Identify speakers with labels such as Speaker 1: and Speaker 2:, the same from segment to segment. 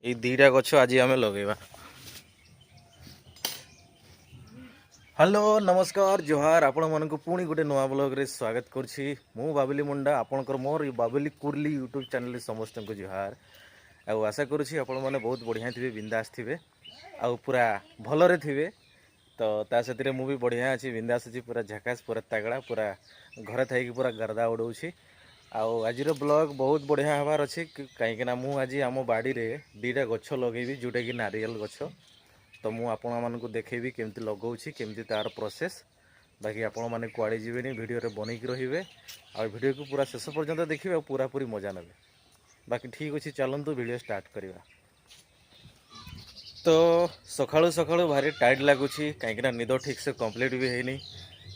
Speaker 1: ये दीटा गछ आज आम लगेगा। हेलो नमस्कार जोहार आपण मन को पुणी गोटे नुआ ब्लॉग रे स्वागत करुँची। मु बाबुली मुंडा आपणकर मोर बाबुली कुर्ली यूट्यूब चैनल समस्त को जोहार। आउ आशा करुँची आपण मैंने बहुत बढ़िया थे, बिंदास थे, आउ पूरा भलरे थे। तो ता साथी मु भी बढ़िया अच्छी, बिंदास अच्छी, पूरा झकास, पूरा तगड़ा, पूरा घर थी पूरा गर्दा उड़ाऊँगी। आउ आज ब्लॉग बहुत बढ़िया हबार अच्छे कहीं मुझे आम बाड़ी रे दीटा गछ लगेबी जोटा कि नारियल गछ। तो मुझे आपण मानक देखेबी केमती लगाऊँगी, केमती तार प्रोसेस। बाकी आपण मैंने कुआड़े जीवेनी, वीडियो रे बनईक रे आ वीडियो को पूरा शेष पर्यंत देखिए और पूरा पूरी मजा ने। बाकी ठीक अच्छे, चलतु वीडियो स्टार्ट करवा। तो सकाळू सकाळू भारी टाइट लगुच कहीं निद ठीक से कंप्लीट भी है।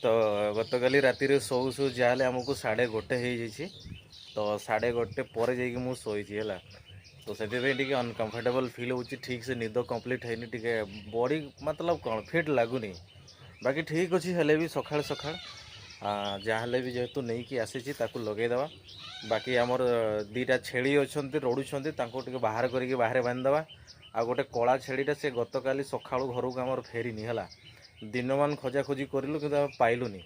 Speaker 1: तो गत काली राति शो शो जहाँ आमको 1:30 हो। तो 1:30 पर जा शोई है। तो से अनकंफर्टेबल फील हो, ठीक से निद कंप्लीट है टे बॉडी मतलब कौन फिट लगुनि। बाकी ठीक अच्छे हेले भी सकाळ सकाळ जहाँ भी जेहेतु नहीं कि आसी लगेदेवा। बाकी आमर दीटा छेली अच्छा रोडुं बाहर करके बाहर बांधिदेवा। आ गोटे कला छेलीटा से गत काली सकाळू घर को आमर फेरीनी है। दिन मान खोजा खोजी करूँ कि पाइलुनी।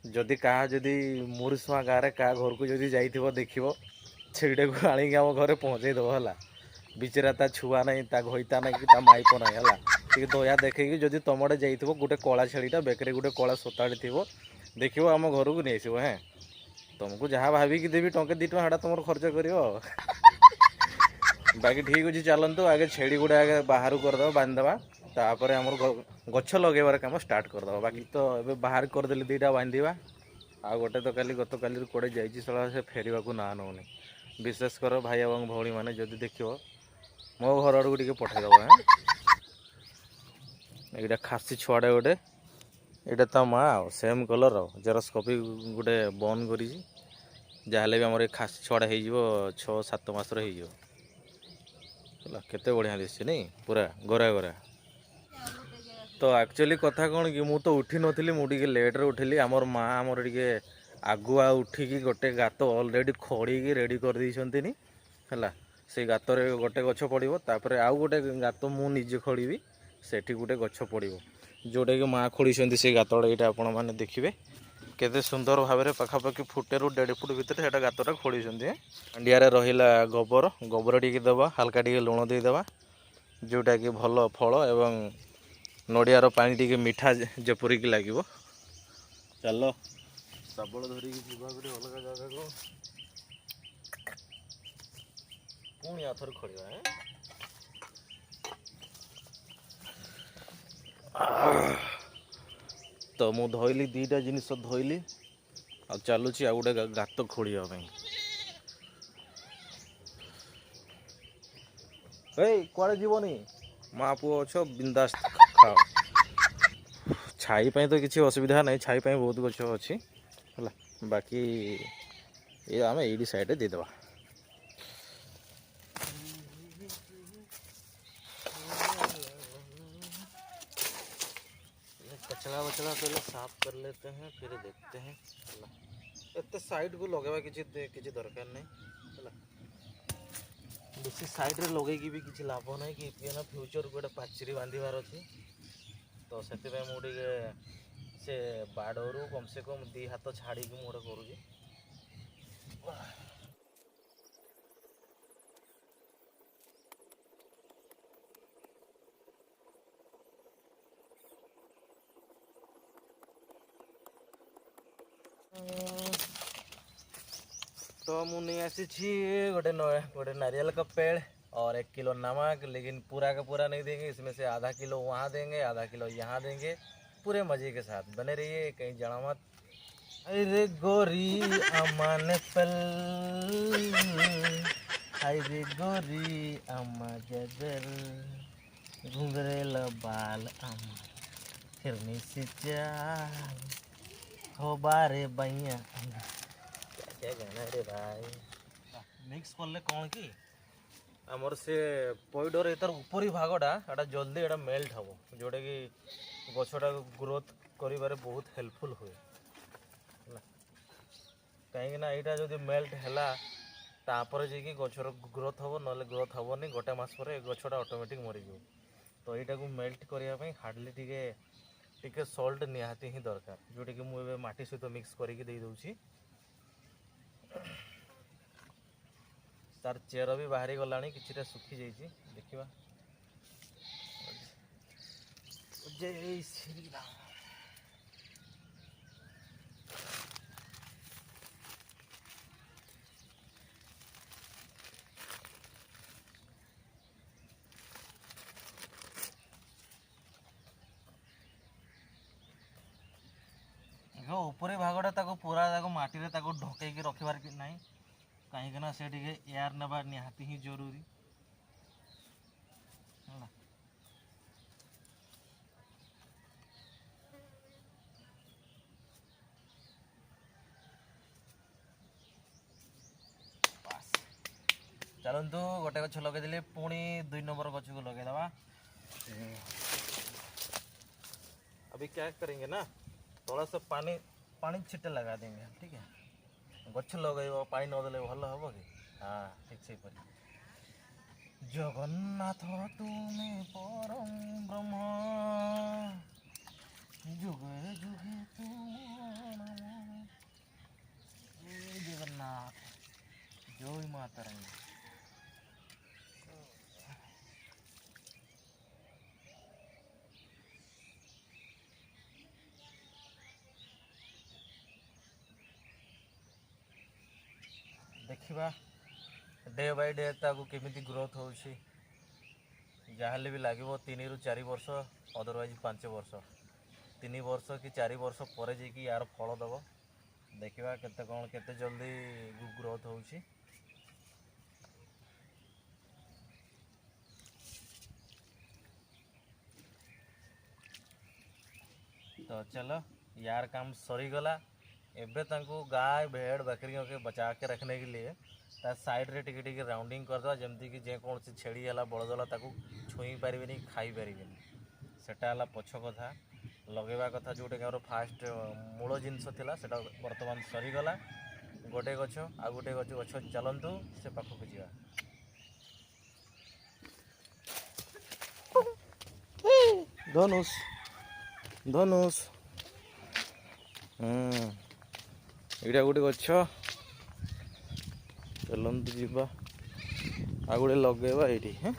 Speaker 1: जदि क्या जदि मुरसुआ गाँव में क्या घर को जदि जाइथिबो देखिबो छेलीटा को आनिक आम घर पहुँचेदेव है। बिचरा ता छुआ नहीं, ता घईता नहीं कि ता माइप नहीं है। टे दया देखी जदि तुम आड़े जाइथिबो गोटे कला छेलीटा बेकरे गोटे कला सोताड़ी थी देखिबो आम घर को नहीं आसो। हाँ तुमको जहाँ भाविकी देवी टंके 2 टଙ୍କା तुम खर्च कर। बाकी ठीक अच्छे, चलतु आगे छेड़ी गुड़ा आगे बाहर करदे बांधिदेवा। तापर आमर गछ लगेबार काम स्टार्ट करदे। बाकी तो ये बाहर करदे दीटा बांधिवा। आ गोटे तो काली गत काली कड़े जाइए सला से फेरवा को ना नौनी। विशेष कर भाई और भौणी मैंने जदि देख मो घर आड़ को टे पठेदब। हाँ यहाँ खासी छुआटे गोटे यहाँ ता माँ सेम कलर जेरक्स कपी गोटे बंद कर जहाँ भी आम खासी छुआटा हो 6-7 मासर हो। केते बढ़िया दिशे नहीं पूरा गोरा गोरा। तो एक्चुअली कथा कौन कि मु तो उठी नी मुझे लेट रे उठिली। आमर माँ आमर टे आगुआ उठिकी गोटे गात अलरेडी खड़ी रेडी कर देनी है। से गात गोटे गछ पड़ो, तापर आउ गोटे गात मुझे खड़ी सेठी गोटे गछ पड़ो जोटा कि माँ खोली से गातटा। यहाँ आपण मैंने देखिए केते सुंदर भाव में पाखापाखि 1 फुट रु 1.5 फुट भितर से गातटा खोली। अंडिया रहा गोबर गोबर टी देवा, हाल्का टी लुण देदेवा जोटा कि भल फल एवं नड़ियार पानी टी मीठा जपरिक लगे। चलो शाबल धरिकी जीवा गोटे अलग जगह को पुणी आथर खड़ा। तो मु धोइली दीटा जिनिस धोइली आ चलुची आ गोटे गात खोलिया। कुआड़े जीवनी माँ पुओ अच्छो बिंदास खाओ। छाई तो किसी असुविधा नहीं, छाई बहुत गछ अच्छी है। बाकी ये आम ये साइड देदेवा। कचरा वचड़ा पहले साफ कर लेते हैं फिर देखते हैं। इतने साइड को लगेवा किसी दरकार नहीं है। बेसी साइड रे लगे भी किसी लाभ नहीं कि ना फ्यूचर गोटे पाचेरी बांधार अच्छी। तो से मुझे से बाड़ू कम से कम 2 हाथ छाड़ी मुझे करुँगी। तो मुझे आसी गोटे गोटे नारियल का पेड़ और 1 किलो नमक, लेकिन पूरा का पूरा नहीं देंगे। इसमें से आधा किलो वहाँ देंगे, आधा किलो यहाँ देंगे। पूरे मज़े के साथ बने रहिए, कहीं जाना मत। अरे गोरी अमन पल, अरे गोरी अम्मा जगल, घुंघरेल बाल अम्मा फिरनी से चाल हो बारे बैया। क्या कहना रे भाई, मिक्स करले कौन कि आमर से पइडर एतार ऊपरी भागटा एटा जल्दी एटा मेल्ट हम जोटा कि गछटा ग्रोथ करिबारे बहुत हेल्पफुल हुए। कहीं यहाँ जब मेल्ट है तापर जाकि गछर ग्रोथ हम ना ग्रोथ हेनी गोटे मस पर गछटा ऑटोमेटिक मरीज। तो यहाँ को मेल्ट करने हार्डली टिके सल्ट निहाती ही दरकार जोटा कि मुझे माटी सहित मिक्स करके दे दूची। तार चेर भी बाहरी गलानी किछिटा सुखी जाइए देखा। जय श्री राम। ऊपरी भागटा पूरा माटी में ढकईकी रखबार कि ना कहीं से एयर नवा निहाती ही जरूरी है। चलतु गोटे गछ लगेदेली पुणी 2 नंबर गछ को लगेदवा। अभी क्या करेंगे ना थोड़ा सा पानी पानी छिटे लगा देंगे ठीक है। गछ लगेब पानी नदेले भल हम कि हाँ ठीक से जगन्नाथ तुम्हें परम ब्रह्म जुगे जुगे तुम जगन्नाथ जय माता रानी। देखा डे बाय डे केमी ग्रोथ हो जहाँ भी लगे 3 ରୁ 4 वर्ष अदरवाइज 5 वर्ष 3 वर्ष कि 4 वर्ष पर यार फल दब देखा केते कौन केते जल्दी ग्रोथ हो। तो चलो यार काम सरीगला। एबे तांको गाय भेड़ बकरियों के बचा के रखने के लिए साइड रे टिके टिके राउंडिंग करदे जमती कि जेको छेड़ी है बड़दला छुई पारे खाई पारे सेटा पछ कथा लगेवा कथा जोटा कि फास्ट मूल जिनस थिला सेटा वर्तमान सरीगला। गोटे गछ आ गोटे गछ चलतु से पाखक जा धनुष धनुष एटा गोटे गछ चलतु जीवा आ गोटे लगेवा ये। हाँ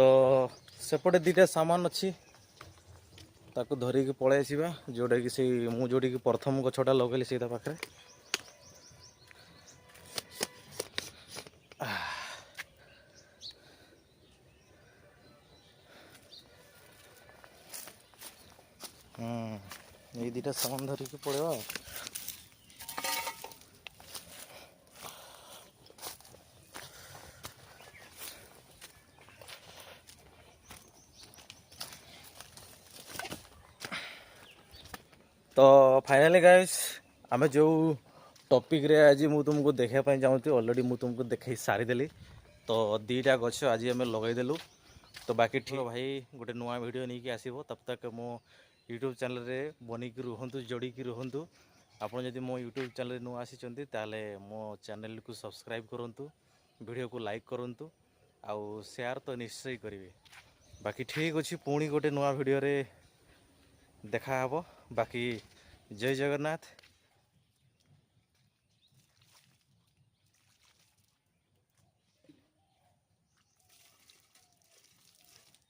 Speaker 1: तो सेपटे दुटा सामान अच्छी ताको धरिकी पळै आसिबा जोटा कि से मु जोटी कि प्रथम गछटा लगेली सीधा पाखे ये दुटा सामान धरिकी पळेवा तो फाइनली गाइस आमे जो टॉपिक रे आज मु तुमको देखा पाई चाहूँ ऑलरेडी मु तुमको देखे सारीदेली तो दीटा गछ आज आम लगेदेलु तो बाकी ठीक भाई गोटे नुआ वीडियो नहीं कि आसो तब तक मो यूट्यूब चैनल रे बनिकी रुहंतु जोड़िकी रुहंतु आपन जदि मो यूट्यूब चैनल नुआ आसी ताले मो चैनल को सब्सक्राइब करंतु वीडियो को लाइक करंतु आउ शेयर तो निश्चय करेंगे बाकी ठीक अच्छी पुणी गोटे नुआ वीडियो रे देखा हबो बाकी जय जगन्नाथ।